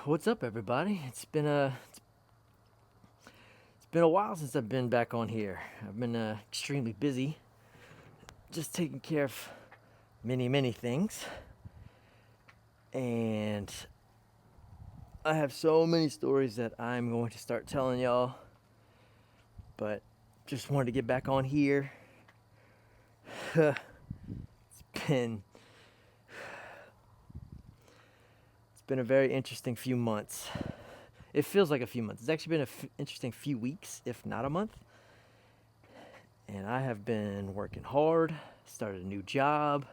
What's up, everybody? It's been a while since I've been back on here. I've been extremely busy, just taking care of many things, and I have so many stories that I'm going to start telling y'all. But just wanted to get back on here. it's been it's been a very interesting few months. It feels like a few months. It's actually been an interesting few weeks, if not a month. And I have been working hard, started a new job,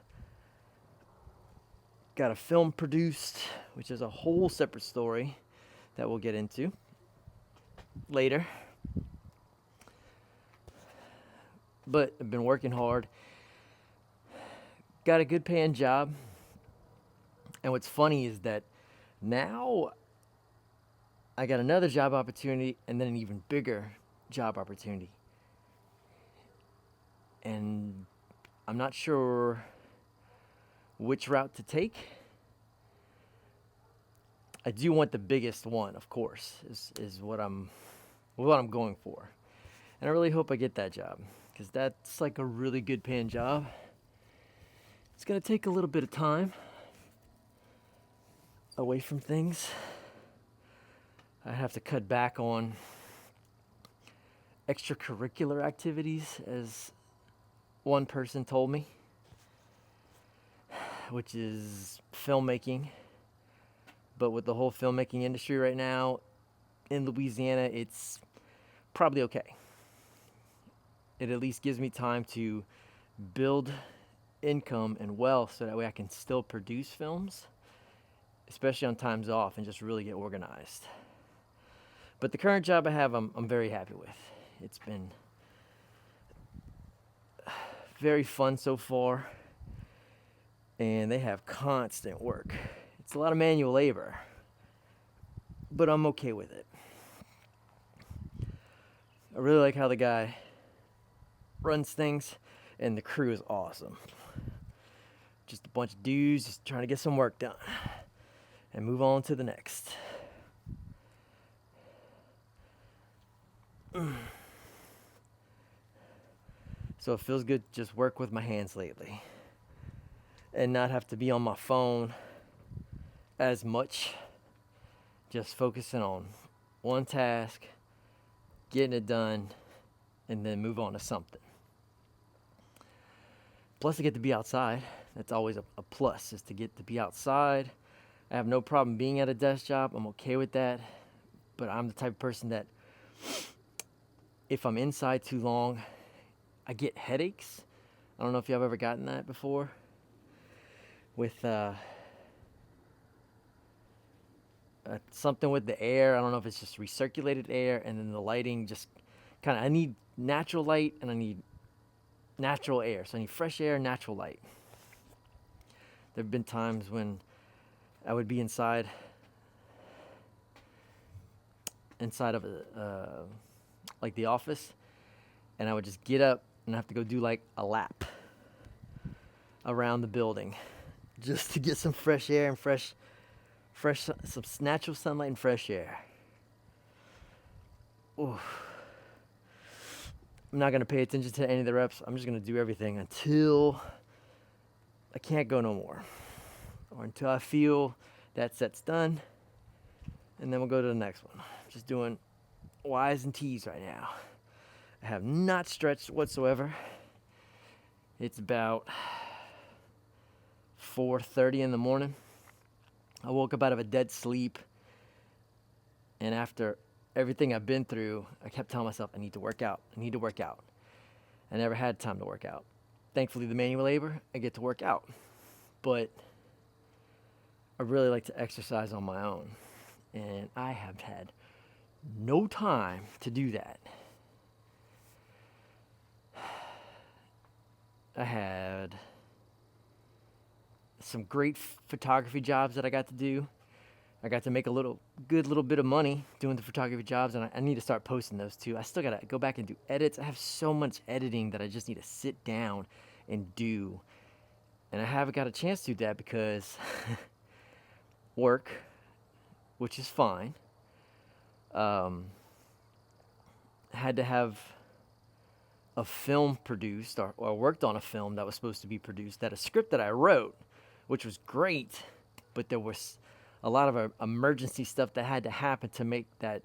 got a film produced, which is a whole separate story that we'll get into later. But I've been working hard, got a good paying job. And what's funny is that now I got another job opportunity and then an even bigger job opportunity. And I'm not sure which route to take. I do want the biggest one, of course, is what I'm going for. And I really hope I get that job because that's like a really good paying job. It's going to take a little bit of time away from things. I have to cut back on extracurricular activities, as one person told me, which is filmmaking. But with the whole filmmaking industry right now in Louisiana, it's probably okay. It at least gives me time to build income and wealth so that way I can still produce films, especially on times off, and just really get organized. But the current job I have, I'm very happy with. It's been very fun so far, and they have constant work. It's a lot of manual labor, but I'm okay with it. I really like how the guy runs things, and the crew is awesome. Just a bunch of dudes just trying to get some work done and move on to the next. So it feels good to just work with my hands lately and not have to be on my phone as much. Just focusing on one task, getting it done, and then move on to something. Plus, I get to be outside. That's always a plus, is to get to be outside. I have no problem being at a desk job. I'm okay with that. But I'm the type of person that if I'm inside too long, I get headaches. I don't know if y'all have ever gotten that before. With something with the air. I don't know if it's just recirculated air, and then the lighting just kind of, I need natural light and I need natural air. So I need fresh air, natural light. There have been times when I would be inside of like the office, and I would just get up and have to go do like a lap around the building just to get some fresh air and some natural sunlight and fresh air. Ooh. I'm not gonna pay attention to any of the reps. I'm just gonna do everything until I can't go no more, or until I feel that set's done, and then we'll go to the next one. Just doing Y's and T's right now. I have not stretched whatsoever. It's about 4:30 in the morning. I woke up out of a dead sleep, and after everything I've been through, I kept telling myself, I need to work out. I never had time to work out. Thankfully, the manual labor, I get to work out. But I really like to exercise on my own, and I have had no time to do that. I had some great photography jobs that I got to do. I got to make a good little bit of money doing the photography jobs, and I need to start posting those too. I still gotta go back and do edits. I have so much editing that I just need to sit down and do, and I haven't got a chance to do that because work, which is fine. Had to have a film produced, or worked on a film that was supposed to be produced, that a script that I wrote, which was great, but there was a lot of emergency stuff that had to happen to make that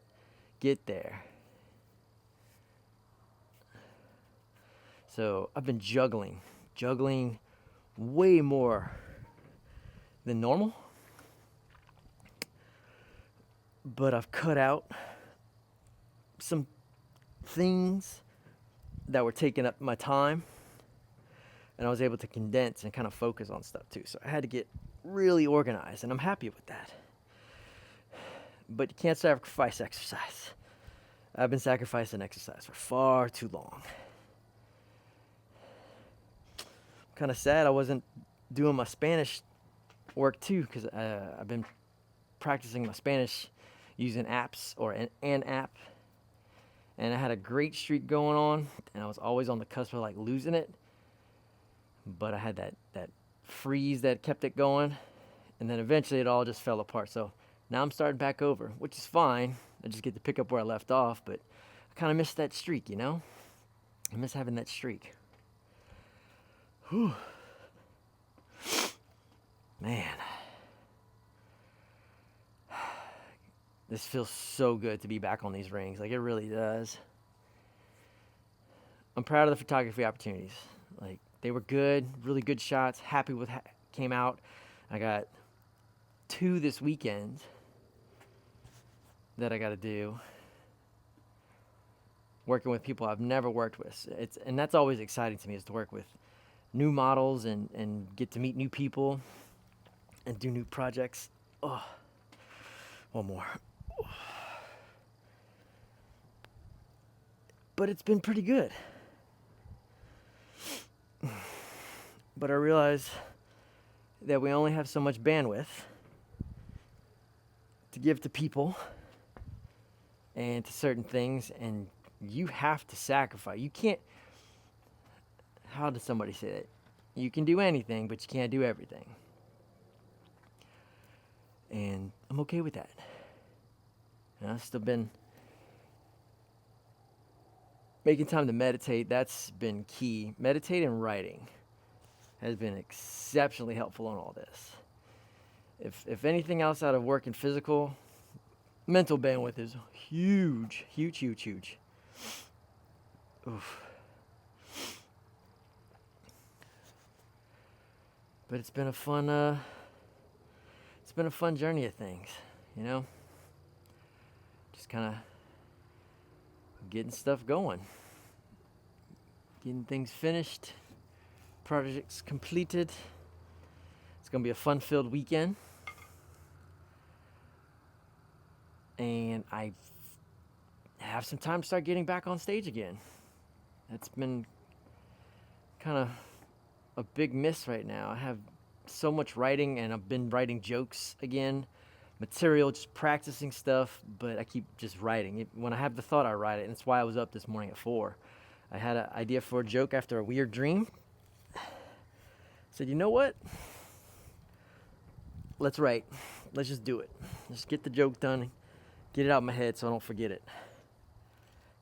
get there. So I've been juggling way more than normal, but I've cut out some things that were taking up my time, and I was able to condense and kind of focus on stuff too. So I had to get really organized, and I'm happy with that. But you can't sacrifice exercise. I've been sacrificing exercise for far too long. I'm kind of sad I wasn't doing my Spanish work too, because I've been practicing my Spanish using apps, or an app. And I had a great streak going on, and I was always on the cusp of like losing it. But I had that freeze that kept it going, and then eventually it all just fell apart. So now I'm starting back over, which is fine. I just get to pick up where I left off, but I kind of miss that streak, you know? I miss having that streak. Whew. Man. This feels so good to be back on these rings. Like, it really does. I'm proud of the photography opportunities. Like, they were good, really good shots. Happy with how came out. I got 2 this weekend that I got to do. Working with people I've never worked with. And that's always exciting to me, is to work with new models and get to meet new people and do new projects. Oh, one more. But it's been pretty good. But I realize that we only have so much bandwidth to give to people and to certain things, and you have to sacrifice. You can't, how did somebody say it? You can do anything, but you can't do everything. And I'm okay with that. And I've still been making time to meditate. That's been key. Meditating and writing has been exceptionally helpful on all this. If anything else out of work and physical, mental bandwidth is huge, huge, huge, huge. Oof. But it's been a fun journey of things, you know? Just kind of getting stuff going. Getting things finished. Projects completed. It's going to be a fun-filled weekend. And I have some time to start getting back on stage again. That's been kind of a big miss right now. I have so much writing, and I've been writing jokes again, material, just practicing stuff, but I keep just writing. When I have the thought, I write it, and that's why I was up this morning at 4. I had an idea for a joke after a weird dream. Said, you know what? Let's write. Let's just do it. Let's get the joke done, get it out of my head so I don't forget it.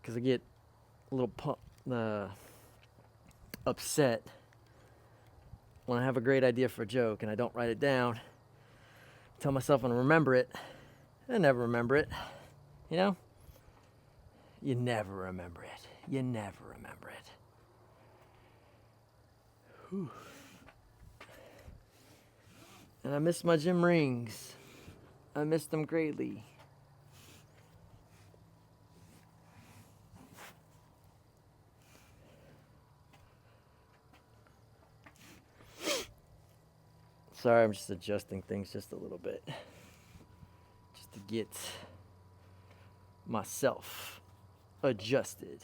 Because I get a little upset when I have a great idea for a joke and I don't write it down. Tell myself I'm going to remember it. I never remember it. You know? You never remember it. You never remember it. Whew. And I miss my gym rings. I miss them greatly. Sorry, I'm just adjusting things just a little bit. Just to get myself adjusted,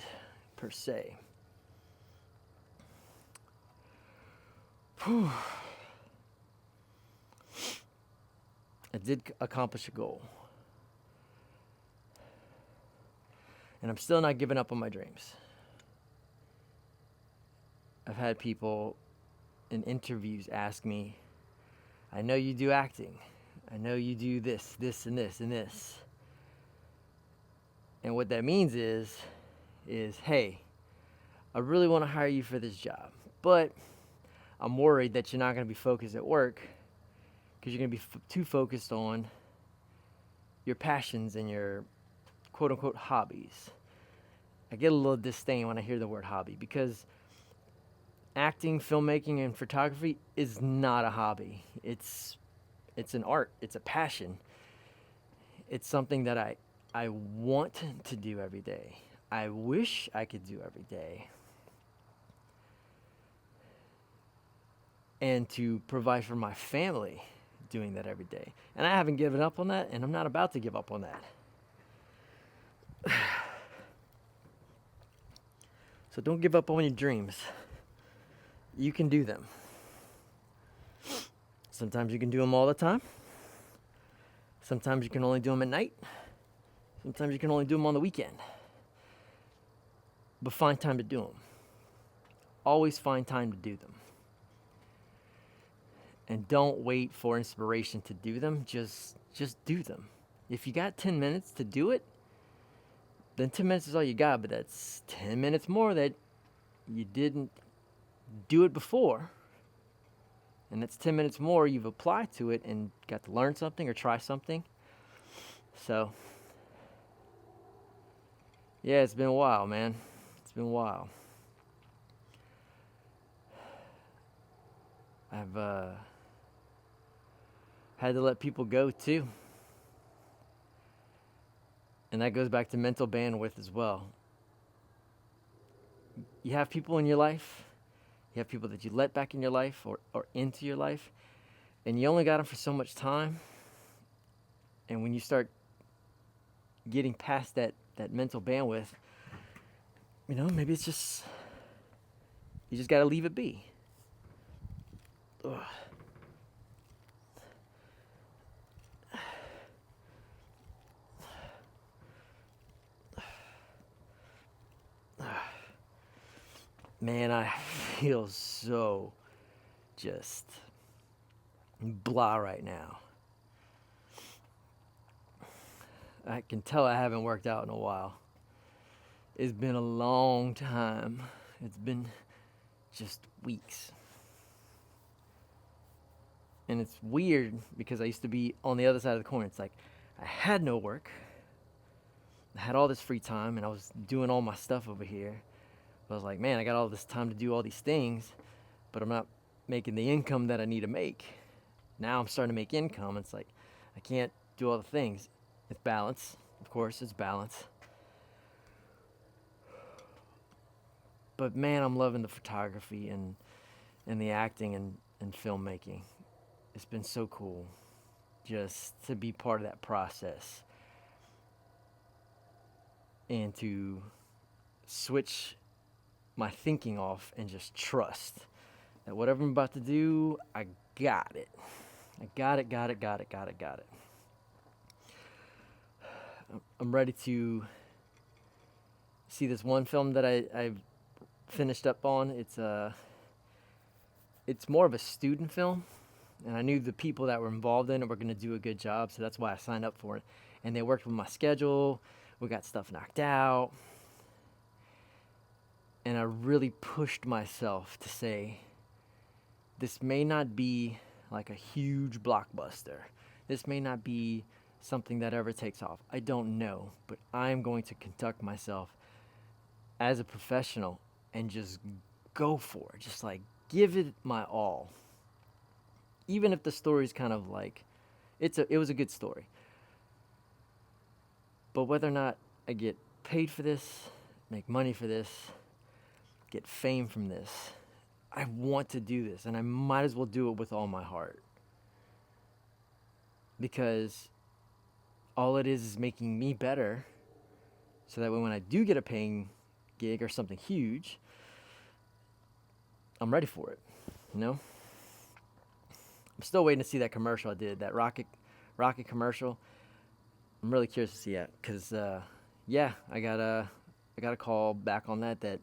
per se. Whew. I did accomplish a goal. And I'm still not giving up on my dreams. I've had people in interviews ask me, I know you do acting. I know you do this, this, and this, and this. And what that means is, hey, I really want to hire you for this job, but I'm worried that you're not going to be focused at work because you're going to be too focused on your passions and your quote unquote hobbies. I get a little disdain when I hear the word hobby because acting, filmmaking, and photography is not a hobby. It's an art. It's a passion. It's something that I want to do every day. I wish I could do every day. And to provide for my family doing that every day. And I haven't given up on that, and I'm not about to give up on that. So don't give up on your dreams. You can do them. Sometimes you can do them all the time. Sometimes you can only do them at night. Sometimes you can only do them on the weekend. But find time to do them. Always find time to do them. And don't wait for inspiration to do them. Just do them. If you got 10 minutes to do it, then 10 minutes is all you got, but that's 10 minutes more that you didn't do it before. And that's 10 minutes more you've applied to it and got to learn something or try something. So, yeah, it's been a while, man. It's been a while. I've had to let people go too. And that goes back to mental bandwidth as well. You have people in your life, you have people that you let back in your life or into your life, and you only got them for so much time. And when you start getting past that mental bandwidth, maybe it's just, you just got to leave it be. Ugh. Man, I feel so just blah right now. I can tell I haven't worked out in a while. It's been a long time. It's been just weeks. And it's weird because I used to be on the other side of the coin. It's like I had no work. I had all this free time and I was doing all my stuff over here. I was like, man, I got all this time to do all these things, but I'm not making the income that I need to make. Now I'm starting to make income. It's like, I can't do all the things. It's balance. Of course, it's balance. But man, I'm loving the photography and the acting and filmmaking. It's been so cool just to be part of that process and to switch my thinking off and just trust that whatever I'm about to do, I got it. I got it. I'm ready to see this one film that I've finished up on. It's more of a student film, and I knew the people that were involved in it were going to do a good job, so that's why I signed up for it. And they worked with my schedule. We got stuff knocked out. And I really pushed myself to say, this may not be like a huge blockbuster. This may not be something that ever takes off. I don't know, but I'm going to conduct myself as a professional and just go for it. Just like give it my all. Even if the story's kind of like, it was a good story. But whether or not I get paid for this, make money for this, get fame from this, I want to do this, and I might as well do it with all my heart. Because all it is making me better, so that when I do get a paying gig or something huge, I'm ready for it, I'm still waiting to see that commercial I did, that rocket commercial. I'm really curious to see that, because I got a call back on that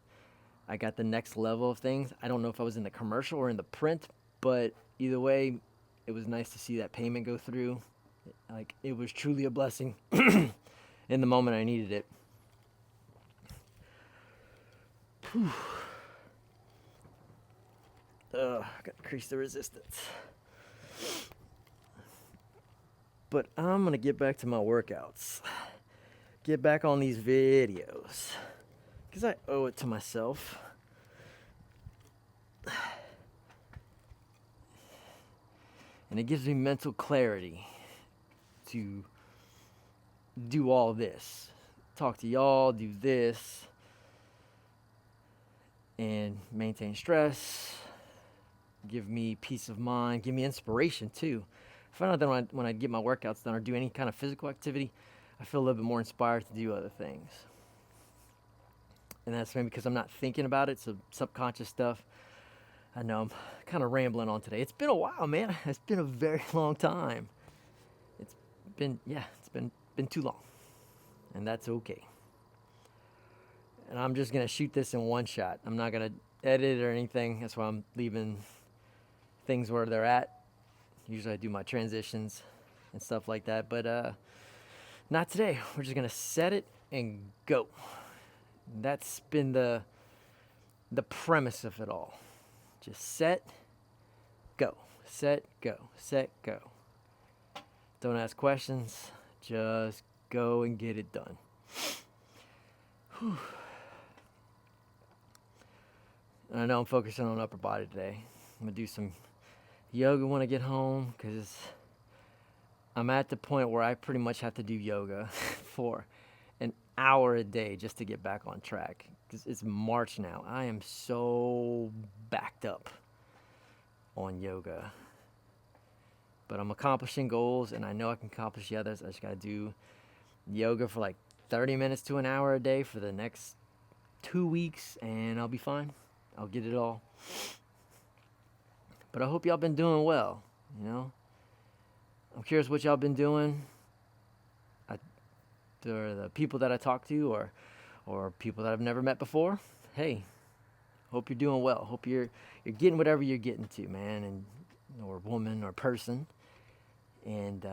I got the next level of things. I don't know if I was in the commercial or in the print, but either way, it was nice to see that payment go through. Like, it was truly a blessing in the moment I needed it. I gotta increase the resistance. But I'm gonna get back to my workouts. Get back on these videos. Because I owe it to myself. And it gives me mental clarity to do all this. Talk to y'all, do this, and maintain stress. Give me peace of mind, give me inspiration too. I find out that when I get my workouts done or do any kind of physical activity, I feel a little bit more inspired to do other things. And that's maybe because I'm not thinking about it, so subconscious stuff. I know I'm kind of rambling on today. It's been a while, man. It's been a very long time. It's been too long. And that's okay. And I'm just going to shoot this in one shot. I'm not going to edit or anything. That's why I'm leaving things where they're at. Usually I do my transitions and stuff like that, but not today. We're just going to set it and go. That's been the premise of it all. Just set, go. Set, go. Set, go. Don't ask questions. Just go and get it done. Whew. I know I'm focusing on upper body today. I'm going to do some yoga when I get home because I'm at the point where I pretty much have to do yoga for an hour a day just to get back on track. Because it's March now. I am so backed up on yoga. But I'm accomplishing goals, and I know I can accomplish the others. I just got to do yoga for like 30 minutes to an hour a day for the next 2 weeks, and I'll be fine. I'll get it all. But I hope y'all been doing well, you know? I'm curious what y'all been doing. Or the people that I talk to, or people that I've never met before. Hey, hope you're doing well. Hope you're getting whatever you're getting to, man, and or woman or person. And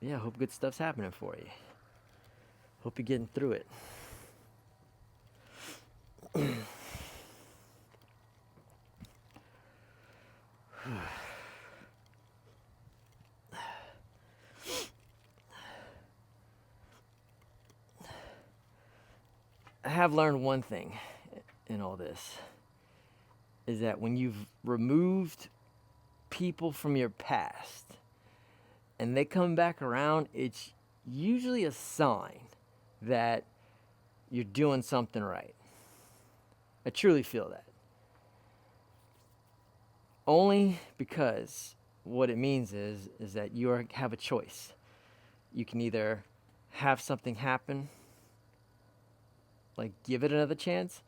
yeah, hope good stuff's happening for you. Hope you're getting through it. I have learned one thing in all this, is that when you've removed people from your past and they come back around, it's usually a sign that you're doing something right. I truly feel that. Only because what it means is that you have a choice. You can either have something happen, like give it another chance,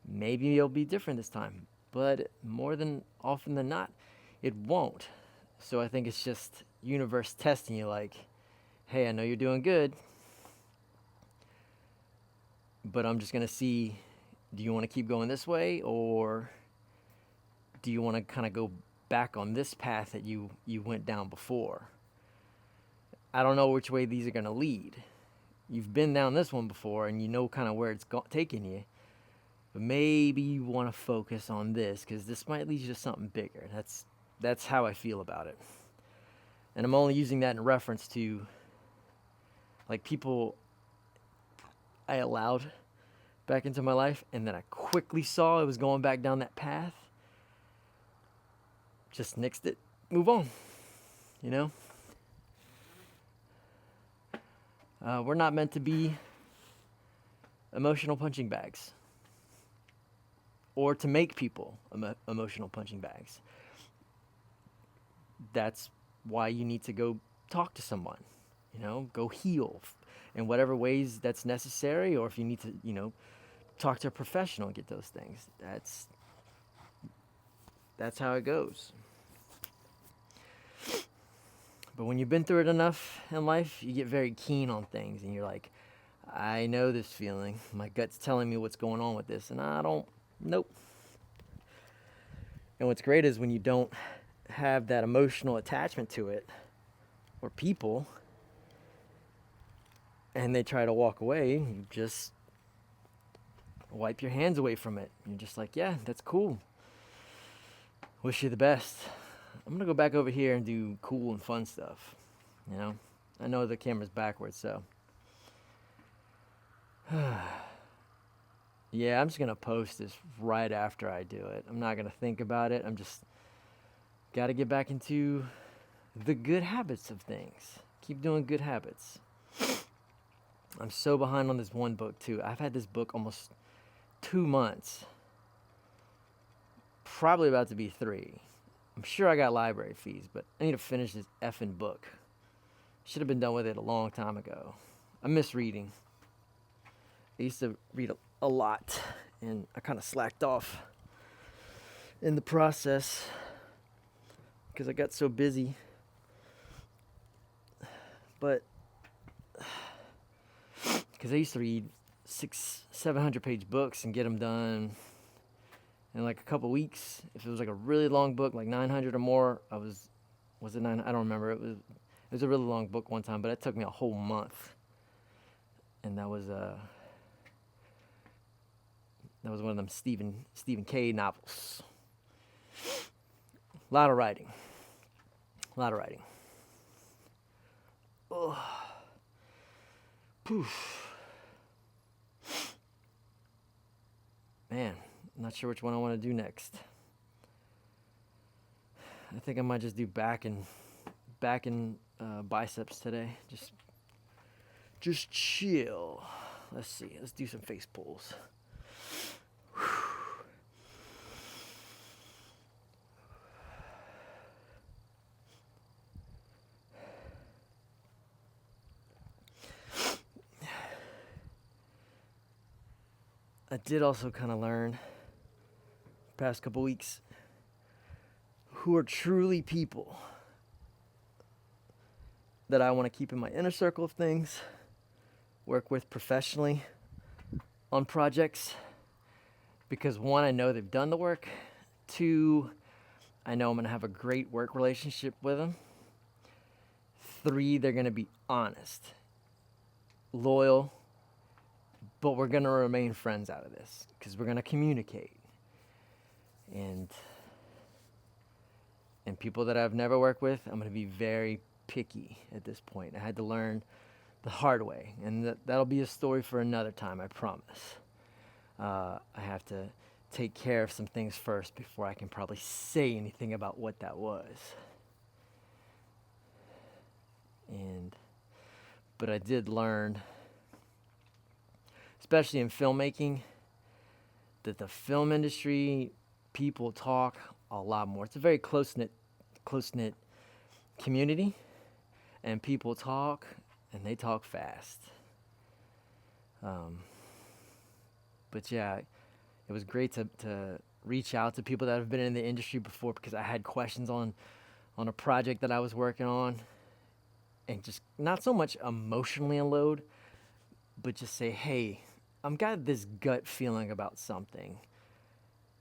maybe it'll be different this time, but more than often than not, it won't. So I think it's just universe testing you, like, hey, I know you're doing good, but I'm just going to see, do you want to keep going this way, or do you want to kind of go back on this path that you went down before? I don't know which way these are going to lead. You've been down this one before, and you know kind of where it's taking you. But maybe you want to focus on this, because this might lead you to something bigger. That's how I feel about it. And I'm only using that in reference to, like, people I allowed back into my life, and then I quickly saw it was going back down that path. Just nixed it. Move on. You know? We're not meant to be emotional punching bags, or to make people emotional punching bags. That's why you need to go talk to someone, you know, go heal in whatever ways that's necessary, or if you need to, you know, talk to a professional and get those things. That's how it goes. But when you've been through it enough in life, you get very keen on things, and you're like, I know this feeling. My gut's telling me what's going on with this, and nope. And what's great is when you don't have that emotional attachment to it, or people and they try to walk away, you just wipe your hands away from it. You're just like, yeah, that's cool. Wish you the best. I'm gonna go back over here and do cool and fun stuff. You know, I know the camera's backwards, so yeah, I'm just gonna post this right after I do it. I'm not gonna think about it. I'm just gotta get back into the good habits of things. Keep doing good habits. I'm so behind on this one book too. I've had this book almost 2 months. Probably about to be 3. I'm sure I got library fees, but I need to finish this effing book. Should have been done with it a long time ago. I miss reading. I used to read a lot, and I kind of slacked off in the process because I got so busy. But because I used to read 600-700 page books and get them done in like a couple weeks. If it was like a really long book, like 900 or more, was it 9? I don't remember. It was a really long book one time, but it took me a whole month, and that was one of them Stephen K. novels. A lot of writing. Oh. Poof. Man, I'm not sure which one I want to do next. I think I might just do back and biceps today. Just chill. Let's see. Let's do some face pulls. I did also kind of learn past couple weeks who are truly people that I want to keep in my inner circle of things, work with professionally on projects, because 1, I know they've done the work. 2, I know I'm going to have a great work relationship with them. 3, they're going to be honest, loyal, but we're going to remain friends out of this because we're going to communicate. And people that I've never worked with, I'm going to be very picky at this point. I had to learn the hard way, and that'll be a story for another time, I promise. I have to take care of some things first before I can probably say anything about what that was. But I did learn, especially in filmmaking, that the film industry, people talk a lot more. It's a very close-knit community, and people talk, and they talk fast. But yeah, it was great to reach out to people that have been in the industry before, because I had questions on a project that I was working on, and just not so much emotionally unload, but just say, hey, I've got this gut feeling about something,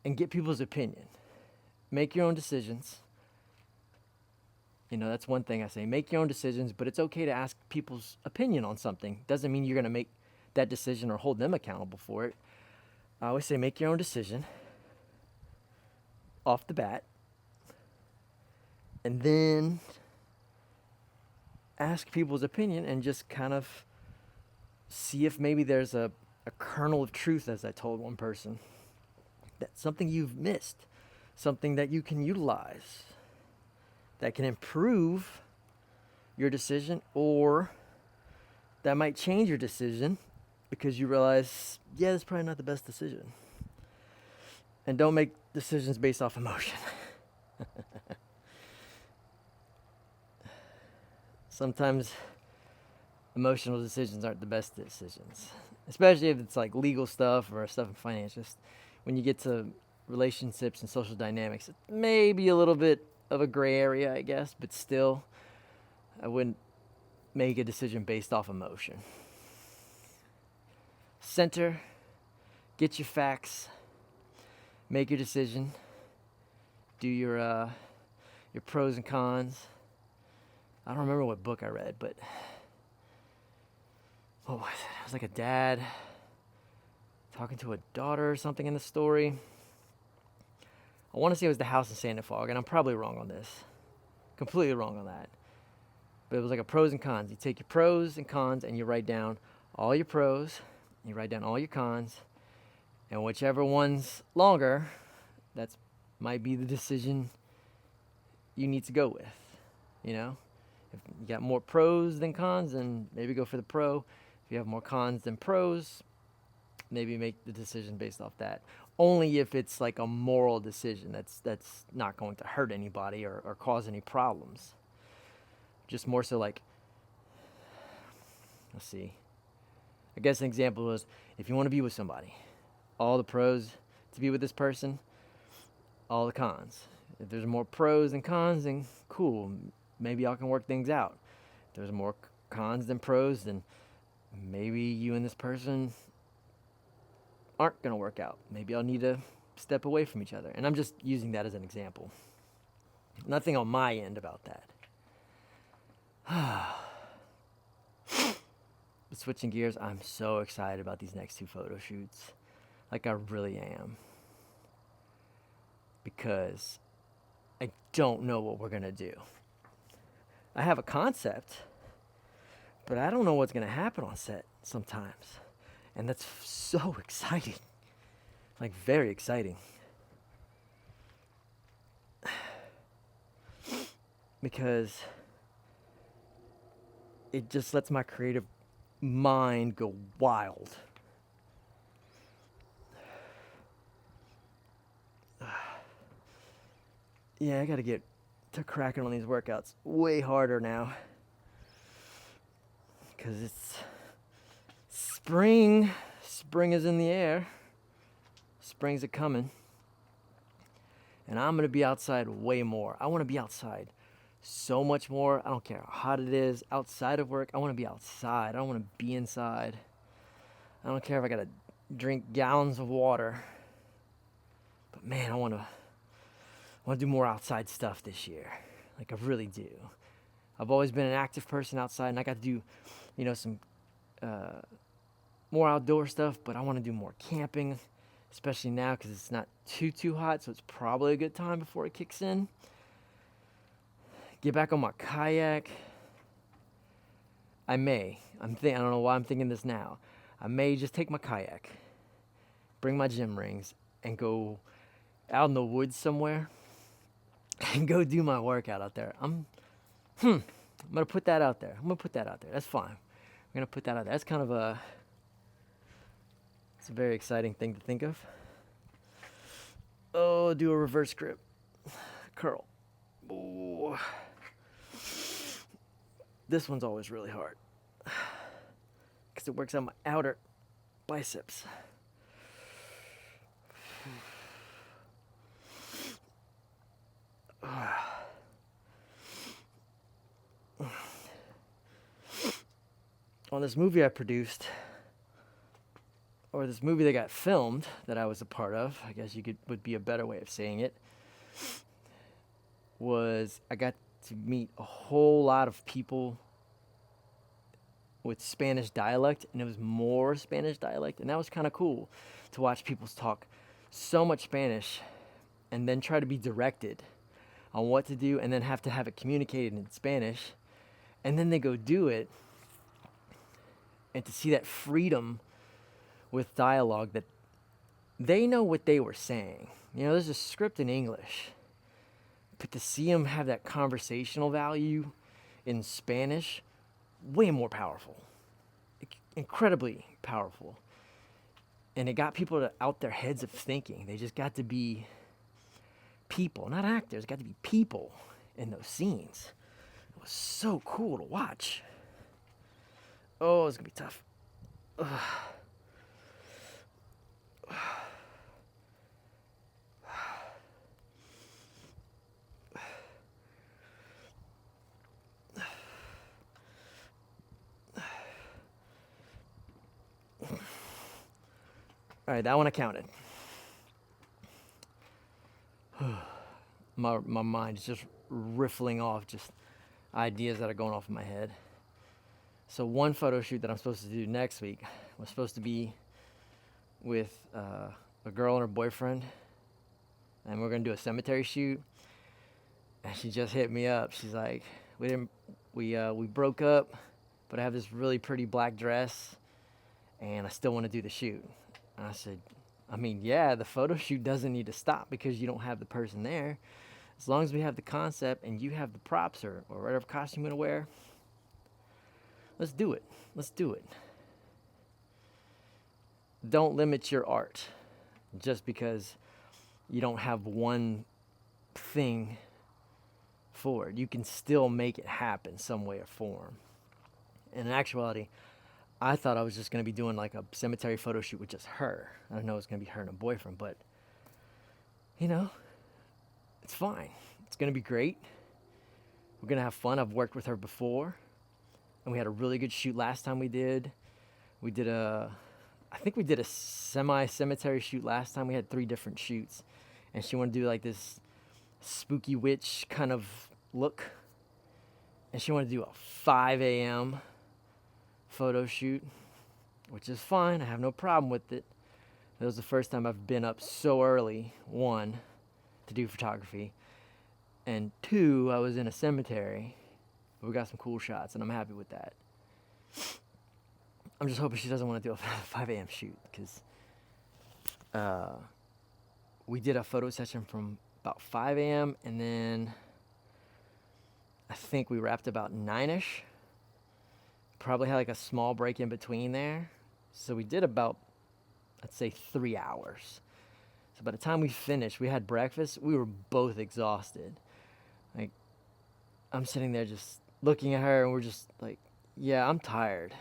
and get people's opinion. Make your own decisions. You know, that's one thing I say. Make your own decisions, but it's okay to ask people's opinion on something. Doesn't mean you're going to make that decision or hold them accountable for it. I always say make your own decision off the bat, and then ask people's opinion and just kind of see if maybe there's a kernel of truth, as I told one person. That's something you've missed, something that you can utilize, that can improve your decision, or that might change your decision because you realize, yeah, that's probably not the best decision. And don't make decisions based off emotion. Sometimes emotional decisions aren't the best decisions, especially if it's like legal stuff or stuff in finance. Just when you get to relationships and social dynamics, it may be a little bit of a gray area, I guess, but still, I wouldn't make a decision based off emotion. Center, get your facts, make your decision, do your pros and cons. I don't remember what book I read, but what was it? It was like a dad talking to a daughter or something in the story. I want to say it was The House in Sandfog, and I'm probably wrong on this. Completely wrong on that. But it was like a pros and cons. You take your pros and cons and you write down all your pros, you write down all your cons, and whichever one's longer, that's might be the decision you need to go with. You know? If you got more pros than cons, then maybe go for the pro. If you have more cons than pros, maybe make the decision based off that. Only if it's like a moral decision that's not going to hurt anybody or cause any problems. Just more so like, let's see. I guess an example was if you want to be with somebody, all the pros to be with this person, all the cons. If there's more pros than cons, then cool. Maybe y'all can work things out. If there's more cons than pros, then maybe you and this person aren't going to work out. Maybe I'll need to step away from each other. And I'm just using that as an example. Nothing on my end about that. But switching gears, I'm so excited about these next 2 photo shoots. Like, I really am. Because I don't know what we're going to do. I have a concept, but I don't know what's going to happen on set sometimes. And that's so exciting. Like, very exciting. Because it just lets my creative mind go wild. Yeah, I gotta get to cracking on these workouts way harder now. Because it's spring. Spring is in the air. Spring's a coming. And I'm gonna be outside way more. I wanna be outside so much more. I don't care how hot it is. Outside of work, I wanna be outside. I don't wanna be inside. I don't care if I gotta drink gallons of water. But man, I wanna do more outside stuff this year. Like, I really do. I've always been an active person outside, and I got to do, some more outdoor stuff, but I want to do more camping, especially now because it's not too hot, so it's probably a good time before it kicks in. Get back on my kayak. I don't know why I'm thinking this now. I may just take my kayak, bring my gym rings, and go out in the woods somewhere and go do my workout out there. I'm gonna put that out there. That's fine. I'm gonna put that out there. That's kind of it's a very exciting thing to think of. Oh, do a reverse grip. Curl. Ooh. This one's always really hard because it works out my outer biceps. On this movie I produced, or this movie that got filmed that I was a part of, I guess would be a better way of saying it, was I got to meet a whole lot of people with Spanish dialect, and it was more Spanish dialect, and that was kind of cool to watch people talk so much Spanish and then try to be directed on what to do and then have to have it communicated in Spanish, and then they go do it. And to see that freedom with dialogue, that they know what they were saying. There's a script in English, but to see them have that conversational value in Spanish, way more powerful. Incredibly powerful. And it got people out their heads of thinking. They just got to be people, not actors, got to be people in those scenes. It was so cool to watch. Oh, it's going to be tough. Ugh. All right, that one I counted. My mind is just riffling off just ideas that are going off in my head. So one photo shoot that I'm supposed to do next week was supposed to be with a girl and her boyfriend, and we're gonna do a cemetery shoot. And she just hit me up. She's like, we broke up, but I have this really pretty black dress, and I still want to do the shoot. And I said, I mean, yeah, the photo shoot doesn't need to stop because you don't have the person there. As long as we have the concept and you have the props or whatever costume you're gonna wear, let's do it. Let's do it. Don't limit your art just because you don't have one thing for it. You can still make it happen some way or form. And in actuality, I thought I was just going to be doing like a cemetery photo shoot with just her. I don't know it's going to be her and a boyfriend, but you know, it's fine. It's going to be great. We're going to have fun. I've worked with her before, and we had a really good shoot last time we did. I think we did a semi-cemetery shoot last time. We had 3 different shoots, and she wanted to do like this spooky witch kind of look, and she wanted to do a 5 a.m. photo shoot, which is fine. I have no problem with it. That was the first time I've been up so early, 1, to do photography, and 2, I was in a cemetery. We got some cool shots, and I'm happy with that. I'm just hoping she doesn't want to do a 5 a.m. shoot, because we did a photo session from about 5 a.m. and then I think we wrapped about 9ish. Probably had like a small break in between there. So we did about, I'd say, 3 hours. So by the time we finished, we had breakfast, we were both exhausted. Like, I'm sitting there just looking at her, and we're just like, yeah, I'm tired.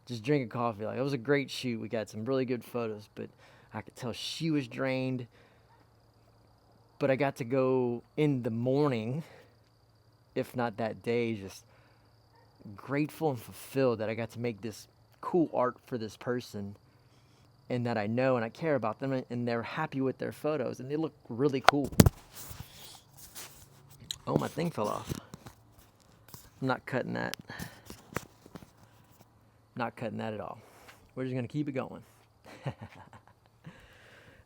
Just drinking coffee. Like, it was a great shoot. We got some really good photos, but I could tell she was drained. But I got to go in the morning, if not that day, just grateful and fulfilled that I got to make this cool art for this person, and that I know and I care about them, and they're happy with their photos, and they look really cool. Oh, my thing fell off. I'm not cutting that. Not cutting that at all. We're just going to keep it going.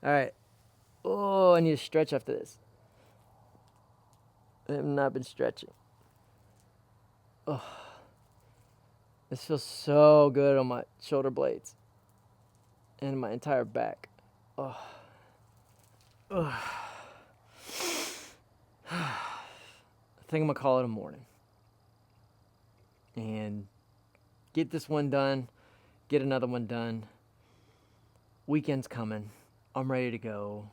All right. Oh, I need to stretch after this. I have not been stretching. Oh, this feels so good on my shoulder blades and my entire back. Oh. Oh. I think I'm going to call it a morning. And get this one done, get another one done. Weekend's coming. I'm ready to go.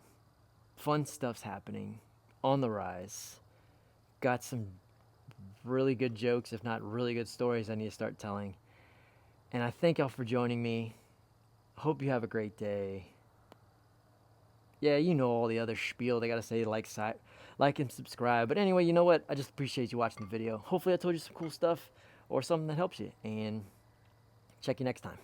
Fun stuff's happening. On the rise. Got some really good jokes, if not really good stories I need to start telling. And I thank y'all for joining me. Hope you have a great day. Yeah, you know all the other spiel they gotta say, like and subscribe. But anyway, you know what? I just appreciate you watching the video. Hopefully I told you some cool stuff or something that helps you. And check you next time.